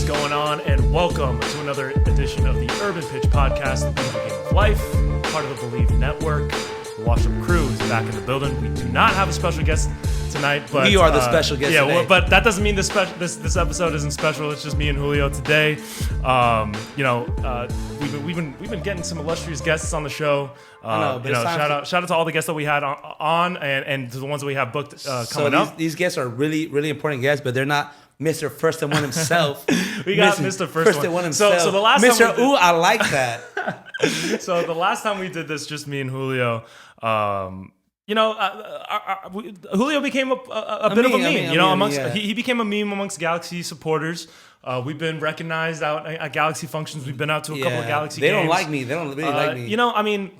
going on? And welcome to another edition of the Urban Pitch Podcast, the beautiful game of life, part of the Believe Network. The Washed Up Crew is back in the building. We do not have a special guest tonight, but we are the special guest today. Well, but that doesn't mean this episode isn't special. It's just me and Julio today. We've been getting some illustrious guests on the show. Shout out to all the guests that we had on and to the ones that we have booked coming up. These guests are really, really important guests, but they're not Mr. First and One himself. We got Mr. First and One himself. So the last Mr. Ooh, I like that. So the last time we did this, just me and Julio, Julio became a bit of a meme. He became a meme amongst Galaxy supporters. We've been recognized out at Galaxy functions. We've been out to a couple of Galaxy games. They don't like me. They don't really like me.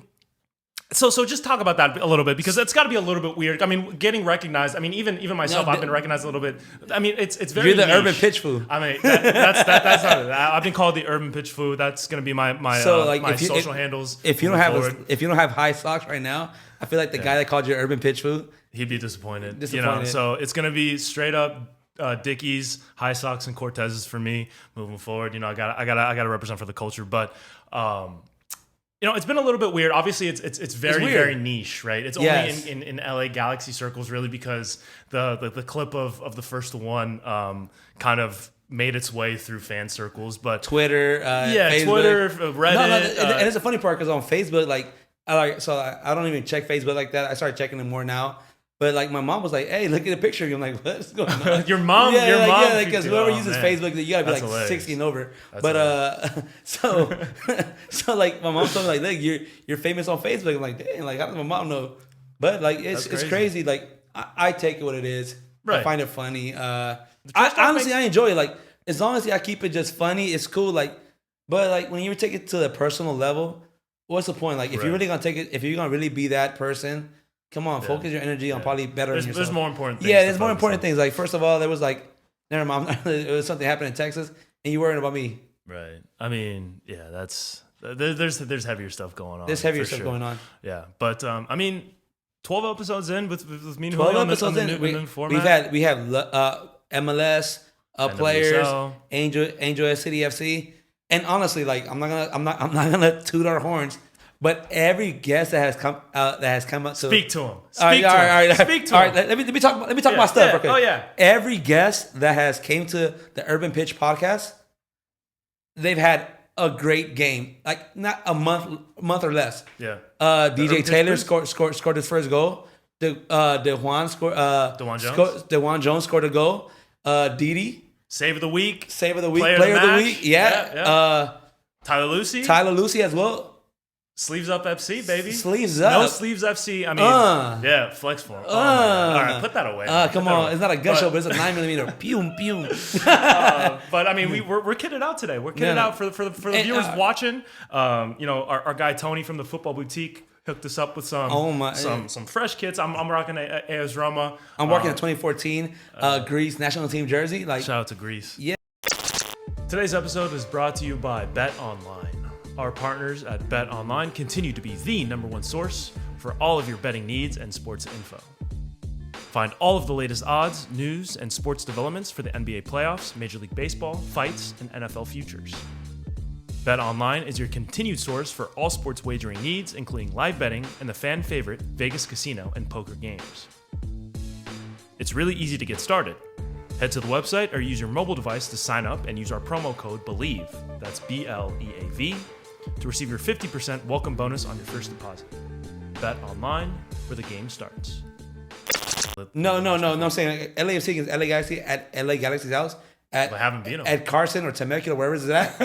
So just talk about that a little bit, because it's got to be a little bit weird. I mean, getting recognized. I mean, even myself, I've been recognized a little bit. I mean, it's very. You're the niche. urban pitch food. I mean, that's not it. I've been called the urban pitch food. That's gonna be my social handles. If you don't have high socks right now, I feel like the guy that called you urban pitch food, he'd be disappointed. So it's gonna be straight up Dickies, high socks, and Cortezes for me moving forward. I gotta represent for the culture, but. It's been a little bit weird. Obviously, it's very, very niche, right? It's only in LA Galaxy circles, really, because the clip of the first one kind of made its way through fan circles. But Twitter, Facebook. Twitter, Reddit. And it's a funny part because on Facebook, I don't even check Facebook like that. I started checking it more now. But my mom was like, "Hey, look at the picture." I'm like, "What's going on?" Your mom, because whoever uses Facebook, you gotta be hilarious. 60 and over. So my mom told me "Look, you're famous on Facebook." I'm like, "Dang, how does my mom know?" But it's crazy. I take it what it is. Right. I find it funny. I enjoy it. As long as I keep it just funny, it's cool. But when you take it to the personal level, what's the point? If you're really gonna take it, if you're gonna really be that person. Come on, focus your energy on probably better than yourself. There's more important things. Yeah, there's more important things. First of all, there was never mind, it was something happened in Texas, and you worrying about me. Right. I mean, there's heavier stuff going on. There's heavier stuff going on. Yeah, but 12 episodes in with me and 12 Julio episodes in the format. We have MLS players, Angel City FC, and honestly, I'm not gonna toot our horns. But every guest that has come up, speak to him. Speak to him. Let me talk about stuff. Okay. Oh yeah. Every guest that has came to the Urban Pitch podcast, they've had a great game. Not a month or less. Yeah. DJ Taylor scored his first goal. DeJuan Jones scored a goal. Didi. Save of the week. Player of the week. Yeah. Tyler Lucy as well. Sleeves up FC, baby. Sleeves up. No sleeves FC. I mean, flex form. All right, put that away. Come on. It's not a gun show, but it's a 9mm. Pew, pew. But I mean, we're kitted out today. We're kitted out for the viewers watching. Our guy Tony from the Football Boutique hooked us up with some fresh kits. I'm rocking a AS Roma. I'm rocking a 2014 Greece national team jersey. Shout out to Greece. Yeah. Today's episode is brought to you by Bet Online. Our partners at Bet Online continue to be the #1 source for all of your betting needs and sports info. Find all of the latest odds, news, and sports developments for the NBA playoffs, Major League Baseball, fights, and NFL futures. Bet Online is your continued source for all sports wagering needs, including live betting and the fan favorite Vegas casino and poker games. It's really easy to get started. Head to the website or use your mobile device to sign up and use our promo code BELIEVE, that's BLEAV, to receive your 50% welcome bonus on your first deposit. Bet Online, where the game starts. No. I'm saying LAFC against LA Galaxy at LA Galaxy's house. I haven't been at Carson or Temecula, wherever it's at.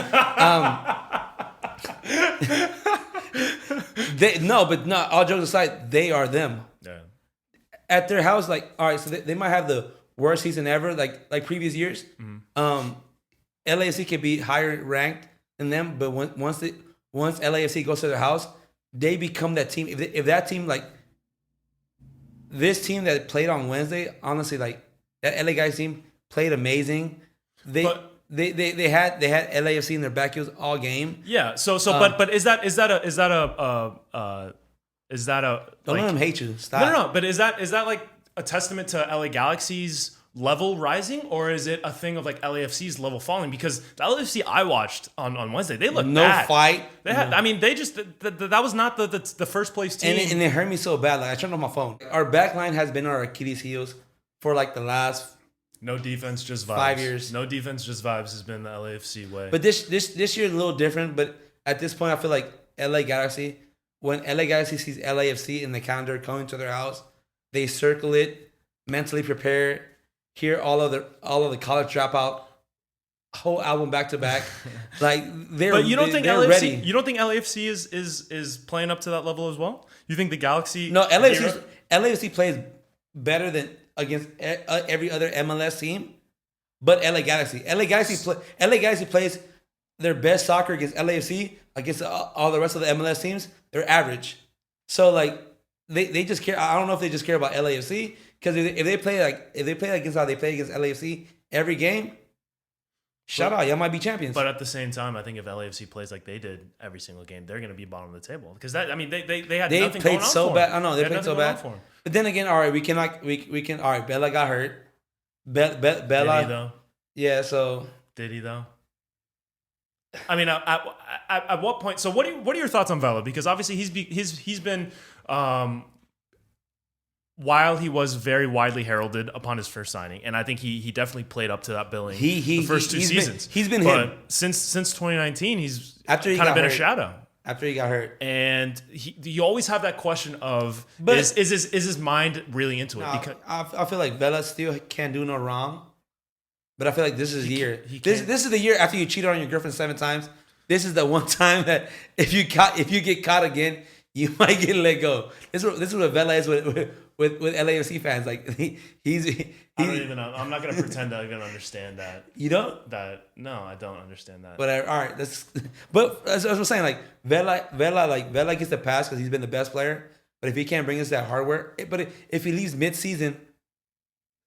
All jokes aside, they are them. Yeah. At their house, all right, so they might have the worst season ever, like previous years. Mm-hmm. LAFC can be higher ranked than them, but once LAFC goes to their house, they become that team. If that team, this team that played on Wednesday, honestly, that LA guys team played amazing. They had LAFC in their back heels all game. Yeah. But is that don't let them hate you. Stop. No. But is that a testament to LA Galaxy's level rising, or is it a thing of like LAFC's level falling? Because the LAFC I watched on Wednesday, they looked bad. Fight. They had, I mean, they just that was not the first place team, and it hurt me so bad. Like I turned on my phone. Our back line has been our Achilles heels for like the last no defense, just vibes. 5 years. No defense, just vibes has been the LAFC way. But this year is a little different. But at this point, I feel like LA Galaxy, when LA Galaxy sees LAFC in the calendar coming to their house, they circle it, mentally prepare. Hear all of the college dropout whole album back to back, like they're. But you don't think LAFC ready. You don't think LAFC is playing up to that level as well? You think the Galaxy? No, LAFC plays better than against every other MLS team, but LA Galaxy plays their best soccer against LAFC against all the rest of the MLS teams. They're average, so like they just care. I don't know if they just care about LAFC. Because if they play against how they play against LAFC every game, shout out, y'all might be champions. But at the same time, I think if LAFC plays like they did every single game, they're going to be bottom of the table. Because they had nothing going on so for bad. them. I know they played so bad. But then again, all right, we can. All right, Vela got hurt. Vela. Did he though? Yeah. So did he though? I mean, at what point? So what are your thoughts on Vela? Because obviously he's been. While he was very widely heralded upon his first signing, and I think he definitely played up to that billing the first two seasons. He's been but him. Since 2019, he's kind of been a shadow. After he got hurt. And you always have that question of, is his mind really into it? Because I feel like Vela still can't do no wrong, but I feel like this is the year. This is the year after you cheated on your girlfriend 7 times. This is the one time that if you get caught again, you might get let go. This is what Vela is with LAFC fans. Like he's I don't even know. I'm not gonna pretend I even understand that. You don't? No, I don't understand that. But all right, but as I was saying, like Vela gets the pass because he's been the best player. But if he can't bring us that hardware, but if he leaves mid-season,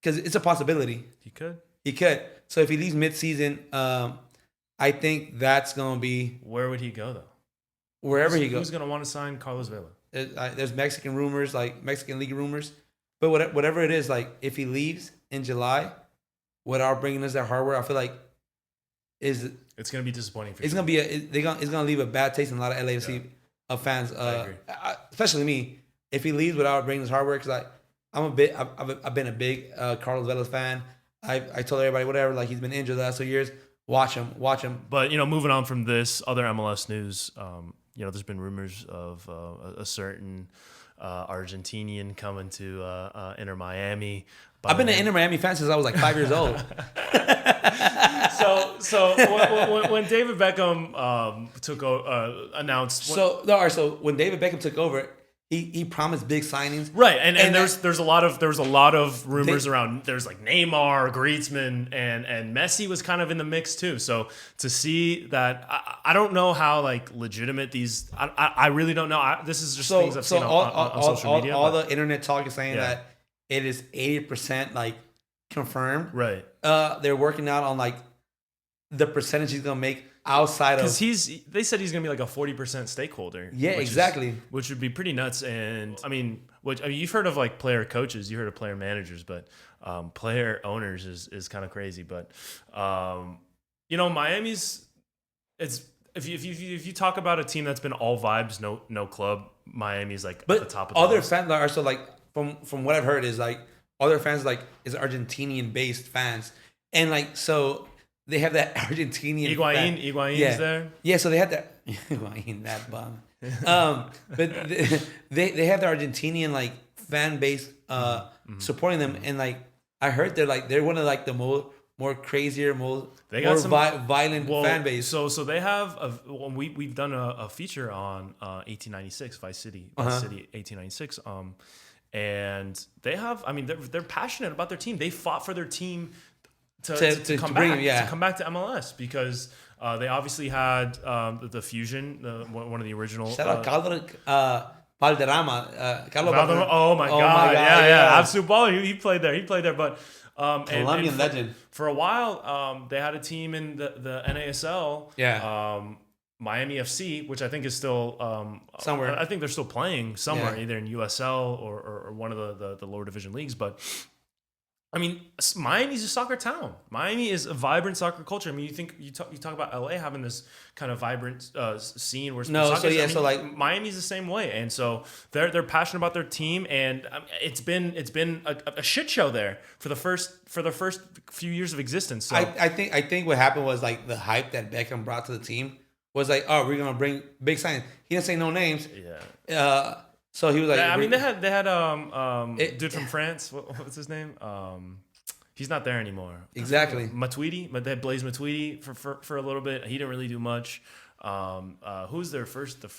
because it's a possibility, he could. So if he leaves mid-season, I think that's gonna be. Where would he go though? Wherever he goes, who's gonna want to sign Carlos Vela? There's Mexican rumors, like Mexican league rumors, but whatever it is, like if he leaves in July, without bringing us that hardware, I feel like it's gonna be disappointing. It's gonna leave a bad taste in a lot of LAFC fans, especially me. If he leaves without bringing us hardware, because I've been a big Carlos Vela fan. I told everybody whatever, like he's been injured the last 2 years. Watch him. But moving on from this other MLS news. There's been rumors of a certain Argentinian coming to Inter Miami. I've been an Inter Miami fan since I was like 5 years old. So when David Beckham announced. So when David Beckham took over, he promised big signings, right? And there's a lot of rumors around. There's like Neymar, Griezmann, and Messi was kind of in the mix too. So to see that, I don't know how like legitimate these. I really don't know. This is just things I've seen on social media. All the internet talk is saying that it is 80% like confirmed. Right. They're working out on like the percentage he's gonna make outside of, because they said he's gonna be like a 40% stakeholder. Yeah, exactly. Which would be pretty nuts. And I mean, you've heard of like player coaches, you heard of player managers, but player owners is kind of crazy. But Miami's if you talk about a team that's been all vibes, no club, Miami's like at the top of the other list. Fans are so like from what I've heard is like other fans like is Argentinian based fans, and like so. They have that Argentinian. Higuain's there. Yeah, so they had that Higuain, that bum. But they have the Argentinian like fan base supporting them, and like I heard they're one of like the more crazier, more violent fan base. So they have we've done a feature on 1896 Vice City 1896. And they have. I mean, they're passionate about their team. They fought for their team. To come back to MLS because they obviously had the Fusion, one of the original. Shout out Valderrama. Oh my God! Yeah. Absolute baller. He played there. But Colombian legend. For a while, they had a team in the NASL. Yeah. Miami FC, which I think is still somewhere. I think they're still playing somewhere, either in USL or one of the lower division leagues, but. I mean, Miami's a soccer town. Miami is a vibrant soccer culture. I mean, you talk about LA having this kind of vibrant scene where so like Miami's the same way, and so they're passionate about their team, and it's been a shit show there for the first few years of existence. So I think what happened was like the hype that Beckham brought to the team was like, oh, we're gonna bring big signings. He didn't say no names. Yeah. So he was like, I mean, they had dude from France. What's his name? He's not there anymore. Exactly. Matuidi, but they had Blaise Matuidi for a little bit. He didn't really do much. Who's their first guy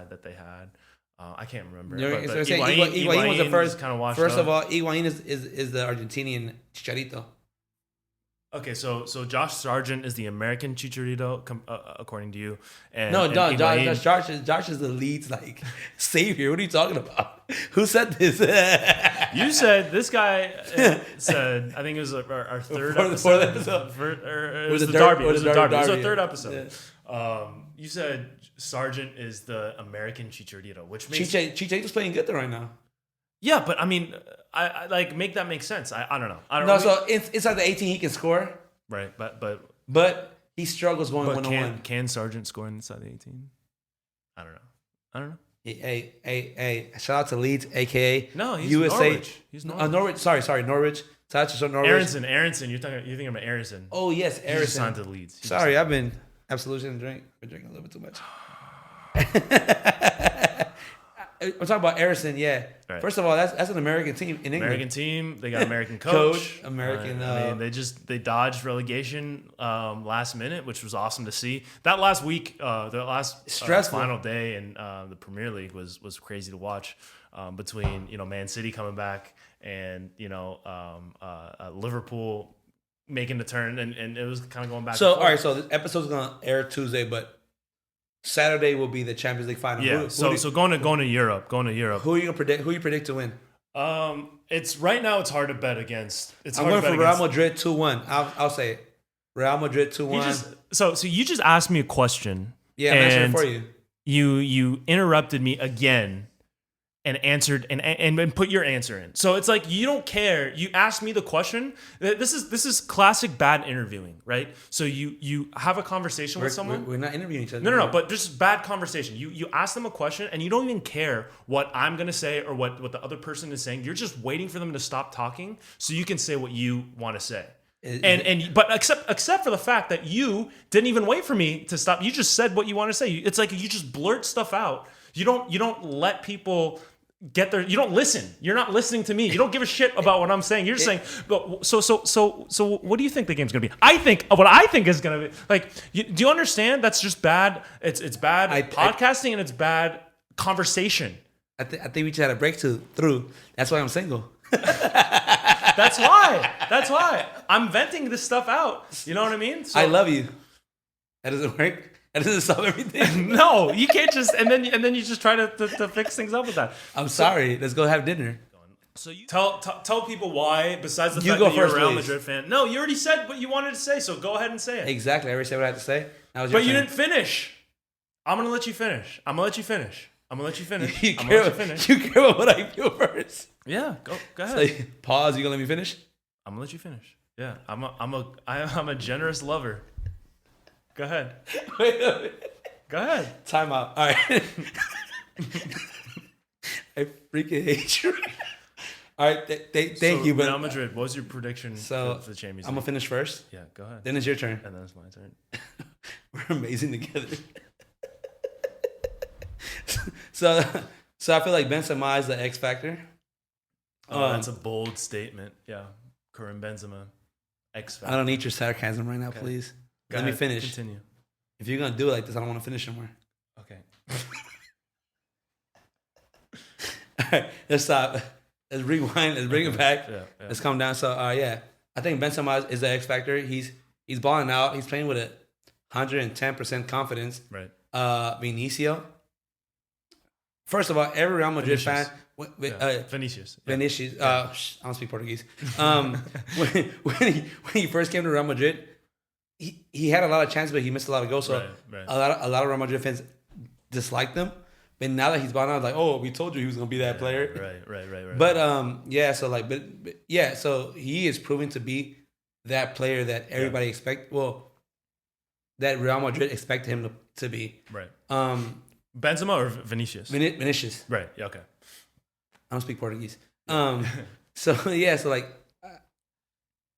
that they had? I can't remember. Higuain was the first. Kind of washed first up. of all, Higuain is the Argentinian Chicharito. Okay, so Josh Sargent is the American Chicharito, according to you. And, Josh is the Leeds like savior. What are you talking about? Who said this? You said this guy said. I think it was our third episode. It was the derby. It was our third episode. Yeah. You said Sargent is the American Chicharito, which makes Chicharito's playing good there right now. Yeah, but I mean, I like make that make sense. I don't know. So inside the 18 he can score. Right, but he struggles going 1-on-1. Can Sargent score inside the 18? I don't know. Hey! Shout out to Leeds, aka he's USA. Norwich. He's Norwich. Sorry, Norwich. Shout out to Norwich. Aronson. You're thinking about Aronson. Oh yes, Aronson. He just signed to Leeds. Sorry, I've been Absolution drink. I've been drinking a little bit too much. I'm talking about Aronson, yeah. Right. First of all, that's an American team in England. American team. They got American coach. American. I mean, they dodged relegation last minute, which was awesome to see. That last week, the last final day in the Premier League was crazy to watch. Between Man City coming back and Liverpool making the turn, and it was kind of going back. So all right, so this episode's gonna air Tuesday, but Saturday will be the Champions League final. Yeah. So going to Europe. Who are you gonna predict? Who you predict to win? It's right now. It's hard to bet against. I'm going for Real Madrid 2-1. I'll say it. Real Madrid 2-1. So you just asked me a question. Yeah, I'm answering for you. You interrupted me again. And answered and put your answer in. So it's like you don't care. You asked me the question. This is classic bad interviewing, right? So you have a conversation with someone. We're not interviewing each other. No. But just bad conversation. You ask them a question and you don't even care what I'm gonna say or what the other person is saying. You're just waiting for them to stop talking so you can say what you want to say. But except for the fact that you didn't even wait for me to stop. You just said what you want to say. It's like you just blurt stuff out. You don't let people get there. You don't listen. You're not listening to me. You don't give a shit about what I'm saying. You're just saying. But so what do you think the game's gonna be? I think what I think is gonna be like. Do you understand? That's just bad. It's bad podcasting and it's bad conversation. I think we just had a breakthrough. That's why I'm single. That's why I'm venting this stuff out. You know what I mean? I love you. That doesn't work. That doesn't solve everything. No, you can't just and then you just try to fix things up with that. I'm sorry. Let's go have dinner. So you tell people why, besides the fact that you're a Real Madrid fan. No, you already said what you wanted to say, so go ahead and say it. Exactly. I already said what I had to say. But you didn't finish. I'm gonna let you finish. You care about what I feel first. Yeah, go ahead. So, pause. You gonna let me finish? I'm gonna let you finish. Yeah, I'm a generous lover. Go ahead. Go ahead. Time out. All right. I freaking hate you. All right. Thank you. Real Madrid, what was your prediction for the Champions League? I'm going to finish first. Yeah, go ahead. Then it's your turn. And then it's my turn. We're amazing together. So I feel like Benzema is the X factor. That's a bold statement. Yeah. Karim Benzema, X factor. I don't need your sarcasm right now, please. Let me finish. Continue. If you're gonna do it like this, I don't want to finish anymore. Okay. All right, let's stop. Let's rewind. Let's bring it back. Yeah. Let's calm down. So, I think Benzema is the X factor. He's balling out. He's playing with 110% confidence. Right. Vinicio. First of all, every Real Madrid fan. Vinicius. I don't speak Portuguese. When he first came to Real Madrid. He had a lot of chances, but he missed a lot of goals. So right. a lot of Real Madrid fans disliked them. But now that he's gone out, like, oh, we told you he was gonna be that player. Right. But yeah, so like, but yeah, so he is proving to be that player that everybody that Real Madrid expected him to be. Right. Benzema or Vinicius? Vinicius. Right. Yeah. Okay. I don't speak Portuguese. So yeah, so like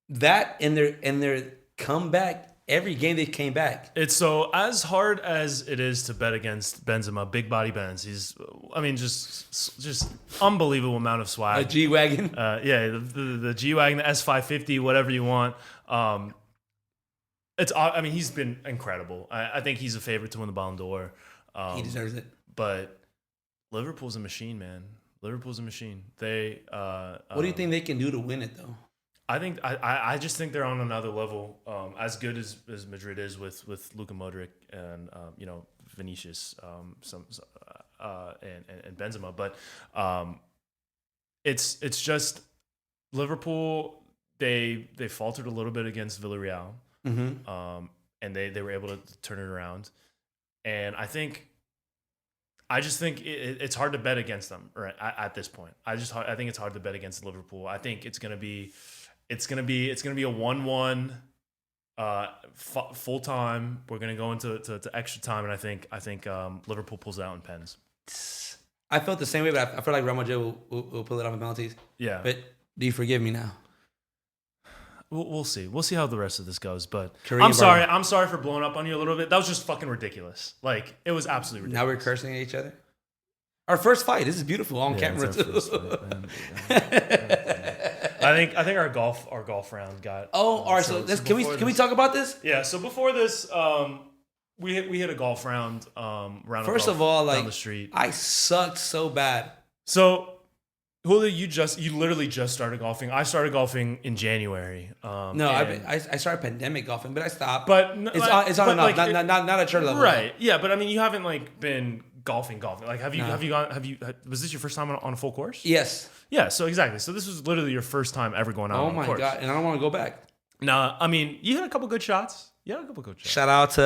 that in their comeback, every game they came back. It's so as hard as it is to bet against Benzema, big body Benz. He's, I mean, just unbelievable amount of swag. A G wagon. Yeah, the G wagon, the S550, whatever you want. I mean, he's been incredible. I think he's a favorite to win the Ballon d'Or. He deserves it. But Liverpool's a machine, man. Liverpool's a machine. They. What do you think they can do to win it, though? I think I just think they're on another level. As good as Madrid is with Luka Modric and Vinicius, and Benzema, but it's just Liverpool. They faltered a little bit against Villarreal, and they were able to turn it around. And I just think it's hard to bet against them right at this point. I think it's hard to bet against Liverpool. I think it's gonna be a 1-1 full time. We're gonna go into extra time, and I think Liverpool pulls it out in pens. I felt the same way, but I feel like Real Madrid will pull it off in penalties. Yeah. But do you forgive me now? We'll see. We'll see how the rest of this goes. But I'm sorry for blowing up on you a little bit. That was just fucking ridiculous. Like, it was absolutely ridiculous. Now we're cursing at each other. Our first fight. This is beautiful on camera too. I think our golf round got. Oh, all right. So can we talk about this? Yeah. So before this, we hit a golf round. First of all, like, down the street. I sucked so bad. So, Julio, you literally just started golfing. I started golfing in January. I started pandemic golfing, but I stopped. But it's on and off. Not at your level. Right. Yeah, but I mean, you haven't like been golfing. Like, have you was this your first time on a full course? Yes. Yeah. So exactly. So this was literally your first time ever going out. Oh on a my course. God! And I don't want to go back. Nah, I mean, you had a couple good shots. Shout out to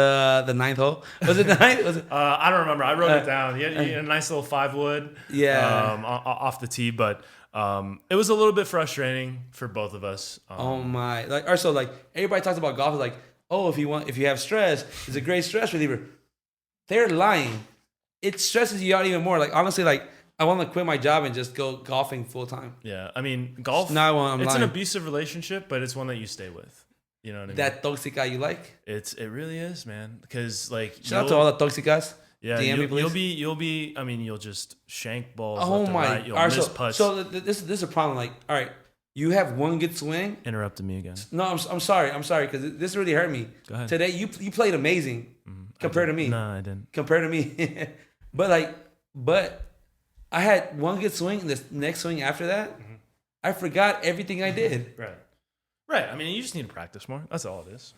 the 9th hole. Was it the 9th? I don't remember. I wrote it down. You had a nice little 5-wood. Yeah. Off the tee, but it was a little bit frustrating for both of us. Oh my! Like, also, like, everybody talks about golf. Is like, oh, if you have stress, it's a great stress reliever. They're lying. It stresses you out even more. Like, honestly, like, I want to quit my job and just go golfing full time. Yeah, I mean, golf. It's an abusive relationship, but it's one that you stay with. You know what I mean? That toxica you like? It really is, man. Because like, shout out to all the toxicas. Yeah, DM me, please. you'll be. I mean, you'll just shank balls. Oh left my! And right. You'll miss putts. So this is a problem. Like, all right, you have one good swing. Interrupted me again. No, I'm sorry because this really hurt me. Go ahead. Today you played amazing compared to me. No, I didn't. Compared to me, but I had one good swing, and the next swing after that, I forgot everything I did. Right. I mean, you just need to practice more. That's all it is.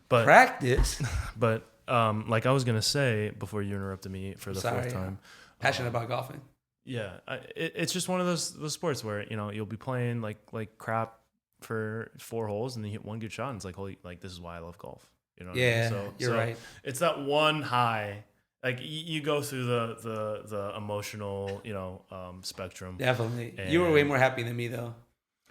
But practice. But like I was gonna say before you interrupted me for the fourth time. Passionate about golfing. Yeah, it's just one of those sports where you'll be playing like crap for 4 holes and then you hit one good shot and it's like, holy, like, this is why I love golf. You know what I mean? You're right. It's that one high. Like, you go through the emotional spectrum. Definitely. You were way more happy than me though.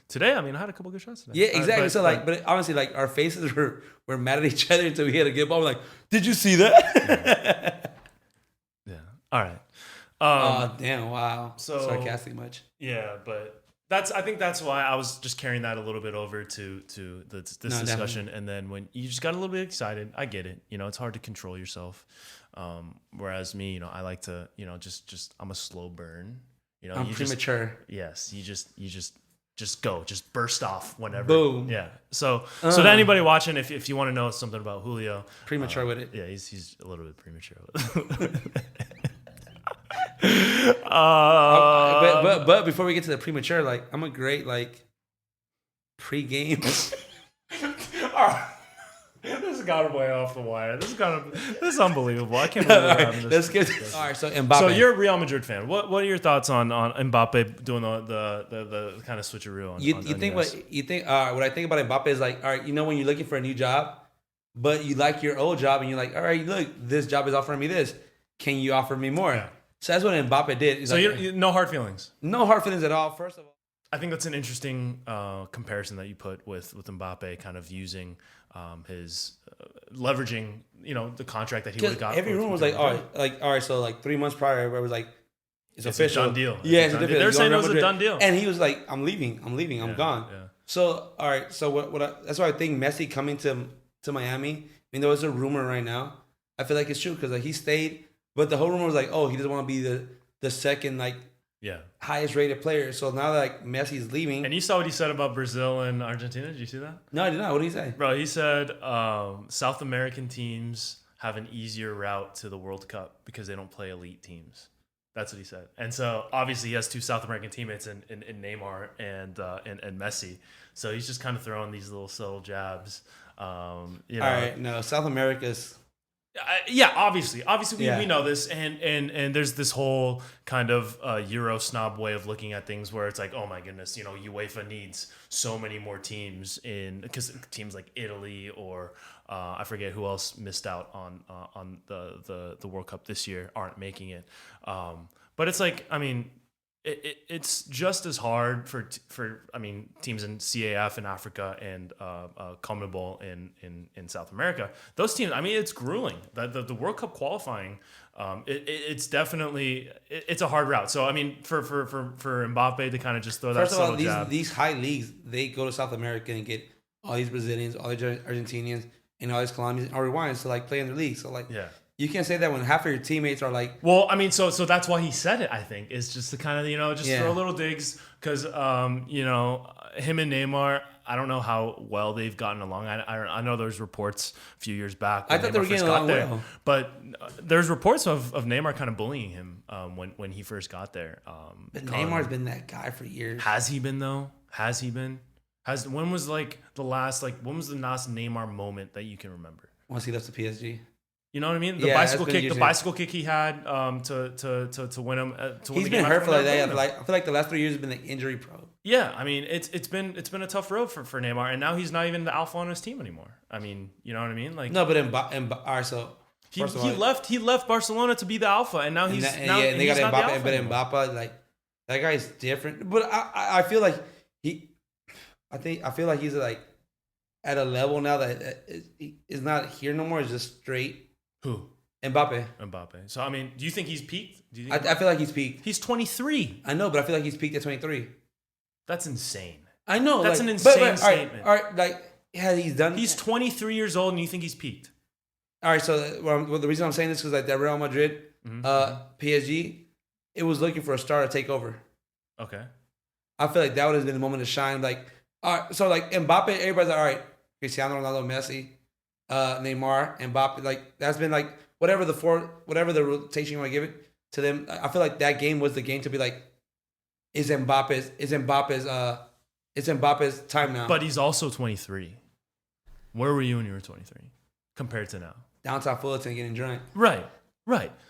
Today, I mean, I had a couple good shots today. Yeah, exactly. But honestly, like, our faces were mad at each other until we hit a good ball. We're like, did you see that? Yeah. All right. Oh, damn! Wow. So sarcastic much? Yeah, but I think that's why I was just carrying that a little bit over to this discussion. Definitely. And then when you just got a little bit excited, I get it. It's hard to control yourself. Whereas me, I like to, just I'm a slow burn. I'm premature. Yes, you just go, just burst off whenever. Boom. Yeah. So to anybody watching, if you want to know something about Julio, premature with it. Yeah, he's a little bit premature with it. But before we get to the premature, like, I'm a great pre-game. This got way off the wire. This is unbelievable. I can't believe we're having this. All right, so Mbappe. So you're a Real Madrid fan. What are your thoughts on Mbappe doing the kind of switcheroo on what I think about Mbappe is like, all right, when you're looking for a new job, but you like your old job and you're like, all right, look, this job is offering me this. Can you offer me more? Yeah. So that's what Mbappe did. So no hard feelings. No hard feelings at all. First of all, I think that's an interesting comparison that you put with Mbappe, kind of using his leveraging, the contract that he would have got. Every room was like, all right, so like 3 months prior, everybody was like, it's official. A done deal. Yeah, it's a done deal. They're saying it was a done deal. And he was like, I'm leaving, I'm gone. Yeah. So, all right, so that's why I think Messi coming to Miami, I mean, there was a rumor right now. I feel like it's true because he stayed, but the whole rumor was like, oh, he doesn't want to be the second, highest rated player. So now that like Messi's leaving. And you saw what he said about Brazil and Argentina? Did you see that? No, I did not. What did he say? Bro, he said South American teams have an easier route to the World Cup because they don't play elite teams. That's what he said. And so obviously he has 2 South American teammates in Neymar and Messi. So he's just kind of throwing these little subtle jabs. All right, no, South America's. Yeah, obviously we know this, and there's this whole kind of Euro snob way of looking at things where it's like, oh my goodness, UEFA needs so many more teams because teams like Italy or I forget who else missed out on the World Cup this year aren't making it, but it's like, I mean, it's just as hard for teams in CAF in Africa and CONMEBOL in South America. Those teams, I mean, it's grueling. The World Cup qualifying, it's definitely it's a hard route. So I mean, for Mbappe to kind of just throw that. First of all, these high leagues, they go to South America and get all these Brazilians, all these Argentinians, and all these Colombians or Uruguayans to like play in their league. So like, yeah. You can't say that when half of your teammates are like. Well, I mean, so that's why he said it. I think is just to kind of throw little digs because him and Neymar. I don't know how well they've gotten along. I know there's reports a few years back. I thought they were getting along well, but there's reports of Neymar kind of bullying him when he first got there. But Neymar's been that guy for years. Has he been though? Has he been? When was the last Neymar moment that you can remember? Once he left the PSG. You know what I mean? The bicycle kick he had to win him. He's been hurt for like that. I feel like the last 3 years have been like injury prone. Yeah, I mean it's been a tough road for Neymar, and now he's not even the alpha on his team anymore. I mean, you know what I mean? Like no, but all right, so he left Barcelona to be the alpha, and now he's and they got Mbappe, but Mbappe like that guy's different. But I feel like I feel like he's like at a level now that is not here no more. It's just straight. Who? Mbappe. So, I mean, do you think he's peaked? I feel like he's peaked. He's 23. I know, but I feel like he's peaked at 23. That's insane. I know. That's an insane statement. All right, like, has he's done... He's 23 years old and you think he's peaked. All right, so the reason I'm saying this is because like that Real Madrid, PSG, it was looking for a star to take over. Okay. I feel like that would have been the moment to shine. Like, all right, so like Mbappe, everybody's like, all right, Cristiano Ronaldo, Messi, Neymar, Mbappe, like that's been like whatever the rotation you want to give it to them. I feel like that game was the game to be like, is Mbappe's time now? But he's also 23. Where were you when you were 23 compared to now? Downtown Fullerton getting drunk. Right.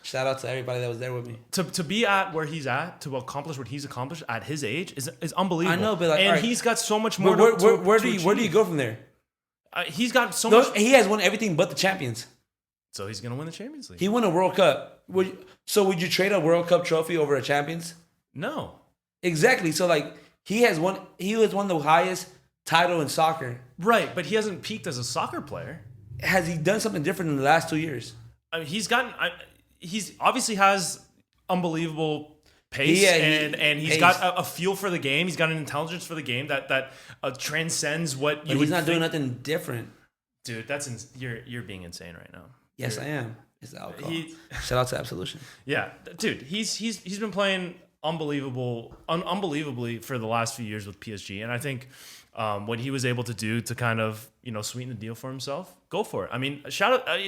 Shout out to everybody that was there with me. To be at where he's at, to accomplish what he's accomplished at his age is unbelievable. I know, but like, and he's got so much more. Where do you go from there? He's got so much. He has won everything but the Champions. So he's gonna win the Champions League. He won a World Cup. Would you trade a World Cup trophy over a Champions? No. Exactly. So like he has won the highest title in soccer. Right, but he hasn't peaked as a soccer player. Has he done something different in the last 2 years? I mean, he's obviously has unbelievable pace, and he's got a feel for the game. He's got an intelligence for the game that transcends what you. But he's not doing nothing different, dude. You're being insane right now. Yes, I am. It's the alcohol. Shout out to Absolution. Yeah, dude. He's been playing unbelievably for the last few years with PSG, and I think what he was able to do to kind of sweeten the deal for himself, go for it. I mean, shout out to him.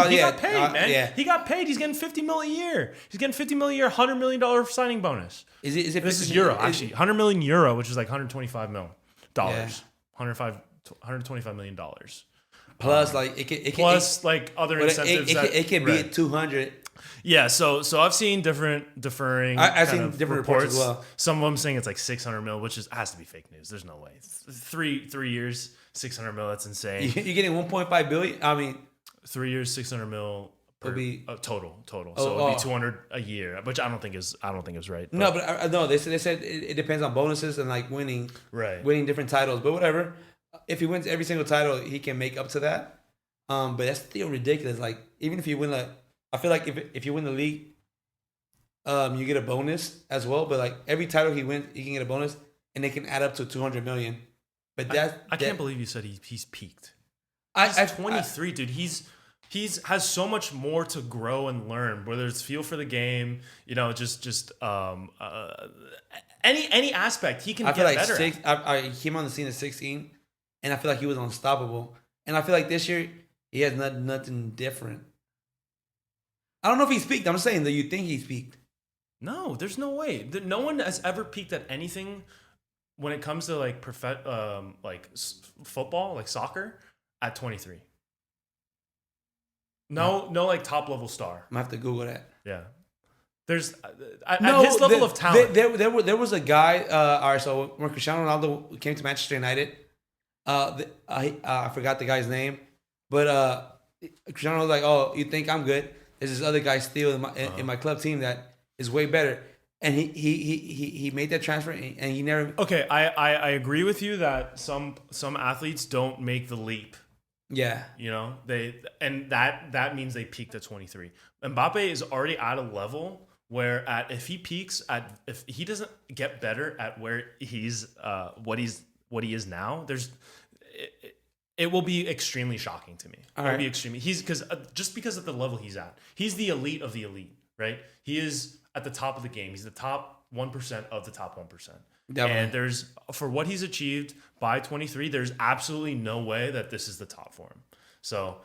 He got paid, man. Yeah. He got paid. He's getting $50 million a year. He's getting $50 million a year, $100 million signing bonus. Is it? This is euro, actually. 100 million euro, which is like $125 million. $125 million. Plus, like other incentives. It can be at 200. Yeah, so I've seen differing. I've seen different reports as well. Some of them saying it's like 600 mil, which has to be fake news. There's no way. 3 years, 600 mil. That's insane. You're getting 1.5 billion. I mean, 3 years, 600 mil It'll be total. So it'll be 200 a year, which I don't think is right. No, but no, they said it depends on bonuses and like winning different titles. But whatever, if he wins every single title, he can make up to that. But that's still ridiculous. Like even if you win, like I feel like if you win the league, you get a bonus as well. But like every title he wins, he can get a bonus, and they can add up to 200 million. But I can't believe you said he's peaked. He's 23, dude. He's has so much more to grow and learn, whether it's feel for the game, just any aspect he can get better. I came on the scene at 16, and I feel like he was unstoppable. And I feel like this year he has nothing different. I don't know if he's peaked. I'm saying that you think he's peaked. No, there's no way. No one has ever peaked at anything when it comes to like football, like soccer, at 23. No, like top level star. I'm gonna have to Google that. Yeah, there's at his level of talent. There was a guy. All right, so when Cristiano Ronaldo came to Manchester United, I forgot the guy's name, but Cristiano was like, "Oh, you think I'm good? There's this other guy still in my club team that is way better." And he made that transfer, and he never. Okay, I agree with you that some athletes don't make the leap. Yeah, that means they peaked at 23. Mbappe is already at a level where if he doesn't get better at where he's what he is now, it will be extremely shocking to me. It'll be extremely just because of the level he's at. He's the elite of the elite, right? He is at the top of the game. He's the top 1% of the top 1%. Definitely. And for what he's achieved by 23, there's absolutely no way that this is the top for him. So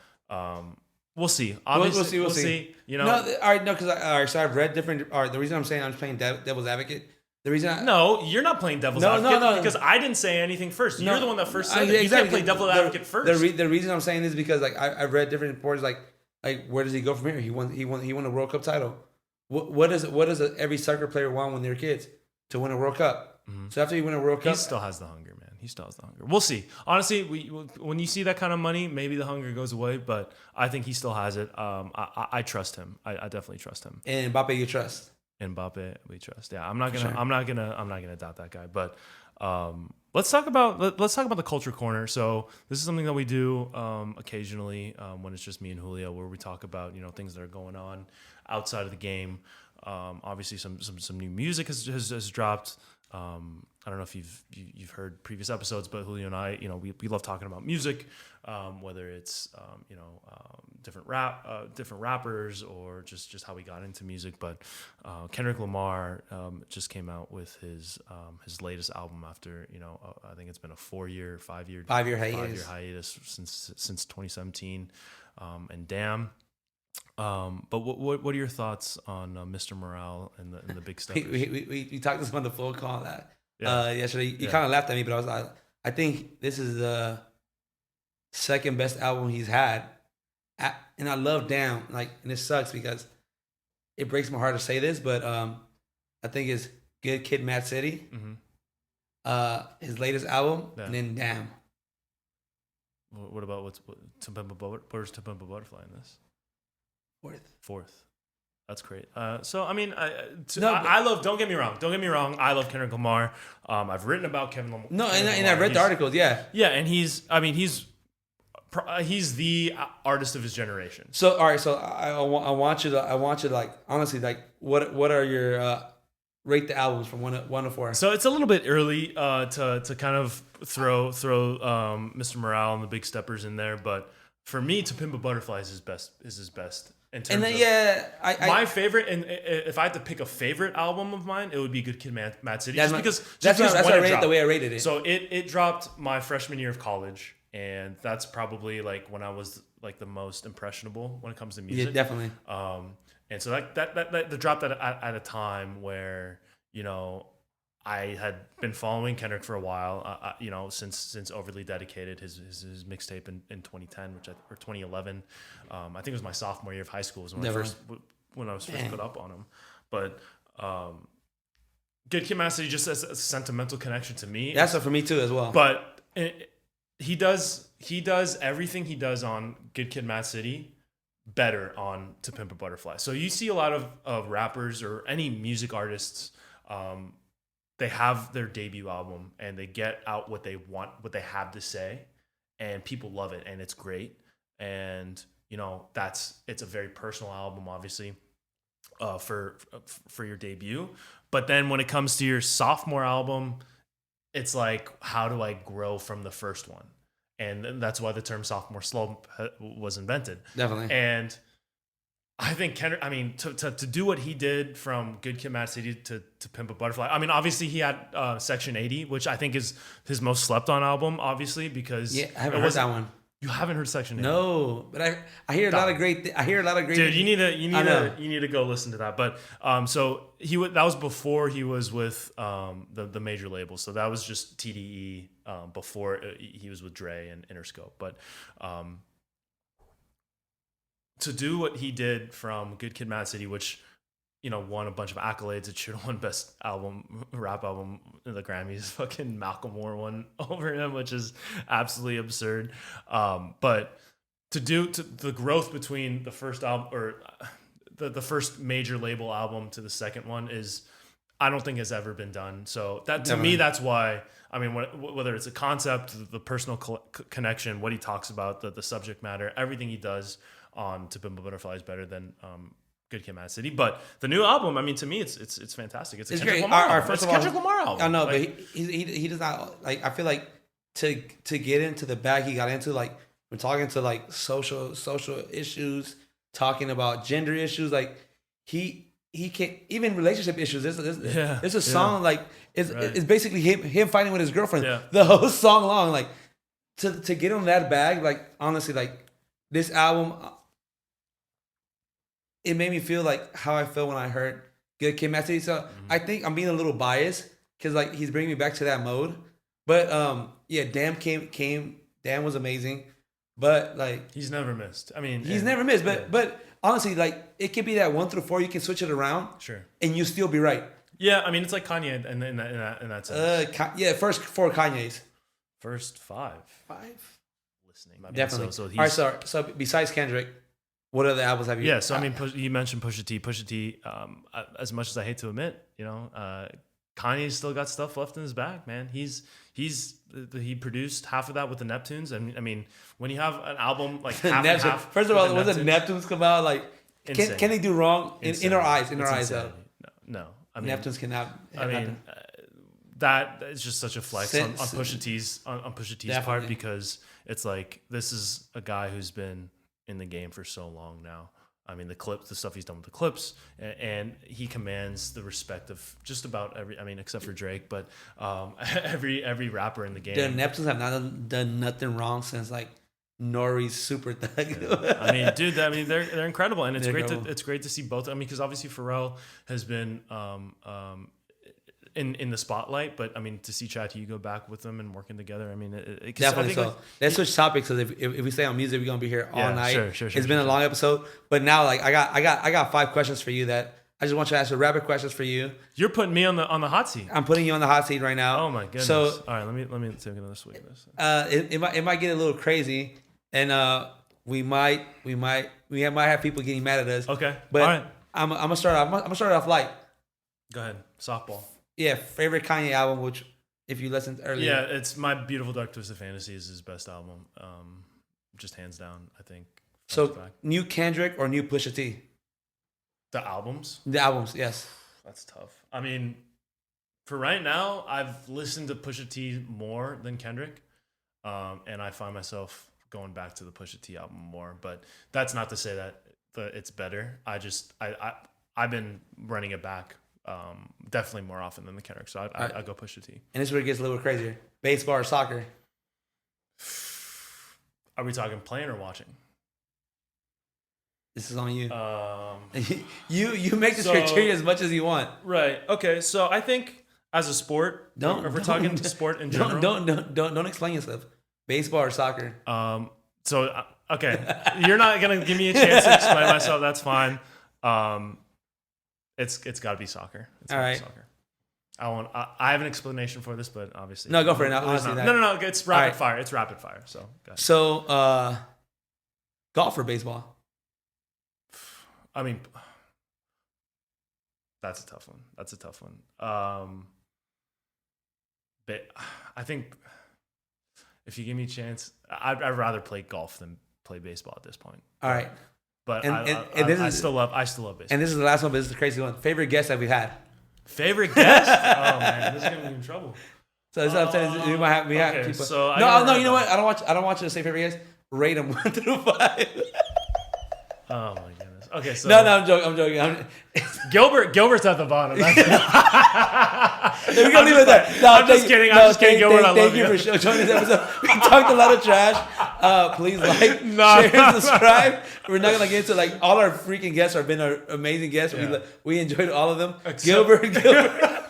we'll see. Obviously, we'll see. Because so I've read different. All right, the reason I'm saying I'm just playing devil's advocate. The reason no, you're not playing devil's advocate because I didn't say anything first. You're the one that first said it. You can't play devil's advocate first. The reason I'm saying this is because like I've read different reports like where does he go from here? He won a World Cup title. What does every soccer player want when they're kids? To win a World Cup. Mm-hmm. So after you win a World Cup, he still has the hunger, man. He still has the hunger. We'll see. Honestly, when you see that kind of money, maybe the hunger goes away. But I think he still has it. I trust him. I definitely trust him. And Mbappe, you trust. Mbappe, we trust. Yeah, I'm not gonna doubt that guy. But let's talk about the culture corner. So this is something that we do occasionally when it's just me and Julio, where we talk about things that are going on outside of the game. Obviously, some new music has dropped. I don't know if you've heard previous episodes, but Julio and I, we love talking about music, whether it's different rappers or just how we got into music. But Kendrick Lamar just came out with his latest album after I think it's been a 5-year hiatus since 2017, and damn. But what are your thoughts on Mr. Morale and the big stuff? We talked this on the phone call yesterday. You kind of laughed at me, but I think this is the second best album he's had, and I love Damn. And it sucks because it breaks my heart to say this, but I think it's Good Kid, Mad City, his latest album, and then Damn. What about where's To Pimp a Butterfly in this? Fourth. That's great. So I mean, I love. Don't get me wrong. I love Kendrick Lamar. I've written about Kevin Lamar. No, and I read the articles. Yeah. Yeah, and he's the artist of his generation. So all right. So I want you to like honestly like what are your rate the albums from 1 to 4? So it's a little bit early to kind of throw Mr. Morale and the Big Steppers in there, but for me, To Pimp a Butterfly is his best. My favorite, and if I had to pick a favorite album of mine, it would be Good Kid, Mad City. That's the way I rated it. So it dropped my freshman year of college, and that's probably like when I was like the most impressionable when it comes to music. Yeah, definitely. And so that dropped at a time where I had been following Kendrick for a while, since Overly Dedicated, his mixtape in 2010, or 2011. I think it was my sophomore year of high school when I was first put up on him. But Good Kid, Mad City just has a sentimental connection to me. That's for me too as well. But he does everything he does on Good Kid, Mad City better on To Pimp a Butterfly. So you see a lot of rappers or any music artists, they have their debut album and they get out what they want, what they have to say, and people love it and it's great. And it's a very personal album, obviously, for your debut. But then when it comes to your sophomore album, it's like, how do I grow from the first one? And that's why the term sophomore slump was invented. Definitely. And I think Kendrick, to do what he did from Good Kid, Mad City to Pimp a Butterfly. I mean, obviously he had Section 80, which I think is his most slept on album, obviously, because I haven't heard that one. You haven't heard Section 80? No, but I hear a lot of great. I hear a lot of great. Dude, you need to go listen to that. But so that was before he was with the major labels. So that was just TDE before he was with Dre and Interscope. But to do what he did from Good Kid, Mad City, which won a bunch of accolades. It should have won best rap album in the Grammys. Fucking Malcolm Moore won over him, which is absolutely absurd. But to the growth between the first album or the first major label album to the second one is, I don't think has ever been done. So that to me, that's why. I mean, whether it's a concept, the personal connection, what he talks about, the subject matter, everything he does on To Pimp a Butterfly is better than Good Kid, Mad City. But the new album, I mean, to me, it's fantastic. It's Kendrick Lamar album. It's Kendrick Lamar album. I know, but he does not, like, I feel like to get into the bag he got into, like, we're talking to like social issues, talking about gender issues, like he can't, even relationship issues. There's a song like it's basically him fighting with his girlfriend the whole song long. Like to get on that bag, like honestly, like this album, it made me feel like how I felt when I heard Good Kid, Mad City. So I think I'm being a little biased because like he's bringing me back to that mode. But Damn was amazing. But like he's never missed. I mean, he's never missed. But honestly, like it could be that 1 through 4. You can switch it around, sure, and you still be right. Yeah, I mean it's like Kanye in that sense. First 4 Kanye's. First 5. Listening, definitely. So all right. So besides Kendrick, what other albums have you? Yeah. So I mean, you mentioned Pusha T. Pusha T. As much as I hate to admit, Kanye's still got stuff left in his bag, man. He produced half of that with the Neptunes, and I mean, when you have an album like half and half. First of all, when the Neptunes come out, like can they do wrong in our eyes? In our eyes, though. No. I mean, Neptunes cannot. I mean, that is just such a flex on Pusha T's part, because it's like this is a guy who's been in the game for so long now. I mean, the stuff he's done with the clips, and he commands the respect of just about except for Drake, but every rapper in the game. The Neptunes have not done nothing wrong since like Nori's Super Thug. Yeah. I mean, dude, they're incredible, and it's great to see both. I mean, because obviously Pharrell has been in the spotlight, but I mean, to see Chad Hugo back with them and working together, I mean, definitely. So let's switch topics, because if we stay on music, we're gonna be here all night. Sure. It's been a long episode, but now like I got 5 questions for you that I just want you to ask rapid questions for you. You're putting me on the hot seat. I'm putting you on the hot seat right now. Oh my goodness! So all right, let me take another swig of this. It might get a little crazy, and we might have people getting mad at us. Okay, but all right. I'm gonna start off light. Go ahead, softball. Yeah, favorite Kanye album, which if you listened earlier. Yeah, it's My Beautiful Dark Twisted Fantasy is his best album. Just hands down, I think. So new Kendrick or new Pusha T? The albums? The albums, yes. That's tough. I mean, for right now, I've listened to Pusha T more than Kendrick. And I find myself going back to the Pusha T album more. But that's not to say that it's better. I've been running it back definitely more often than the Kendrick. So I go Pusha T. And this is where it gets a little crazier. Baseball or soccer? Are we talking playing or watching? This is on you. You make this criteria as much as you want. Right. Okay. So I think as a sport, if we're talking sport in general, don't explain yourself. Baseball or soccer? So okay, you're not gonna give me a chance to explain myself. That's fine. It's got to be soccer. All right. Soccer. I have an explanation for this, but obviously no. Go for it. No, honestly, no. It's rapid fire. It's rapid fire. So golf or baseball? I mean, that's a tough one. But I think if you give me a chance, I'd rather play golf than play baseball at this point. All right. But I still love baseball. And this is the last one, but this is the crazy one. Favorite guest that we had? Favorite guest? Oh man, this is gonna be in trouble. So that's what I'm saying. We might have people. So no. You know what? I don't want you to say favorite guest. Rate them 1 through 5. Oh my goodness. Okay, so no, I'm joking. Gilbert's at the bottom. We're gonna leave it there. No, I'm just kidding. Gilbert. Thank you for joining this episode. We talked a lot of trash. Please like, share, subscribe. We're not gonna get into like all our freaking guests have been our amazing guests. Yeah. We enjoyed all of them. Gilbert. Gilbert.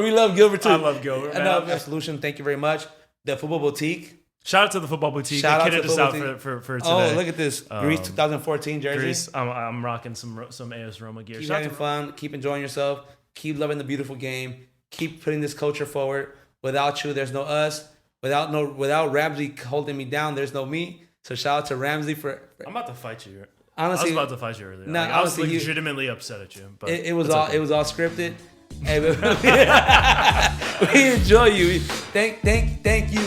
We love Gilbert too. I love Gilbert. Absolution. Thank you very much. The Football Boutique. Shout out to the Football Boutique. They kitted us out for today. Oh, look at this. Greece 2014 jersey. Greece, I'm rocking some AS Roma gear. Keep having fun. Keep enjoying yourself. Keep loving the beautiful game. Keep putting this culture forward. Without you, there's no us. Without Ramsey holding me down, there's no me. So shout out to Ramsey for I'm about to fight you. Honestly, I was about to fight you earlier. Nah, I was legitimately upset at you. But it was all scripted. Hey, we enjoy you. Thank you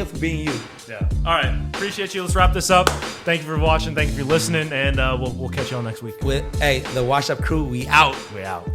for being you. Yeah. All right. Appreciate you. Let's wrap this up. Thank you for watching. Thank you for listening, and we'll catch you all next week. The Washed Up Crew. We out. We out.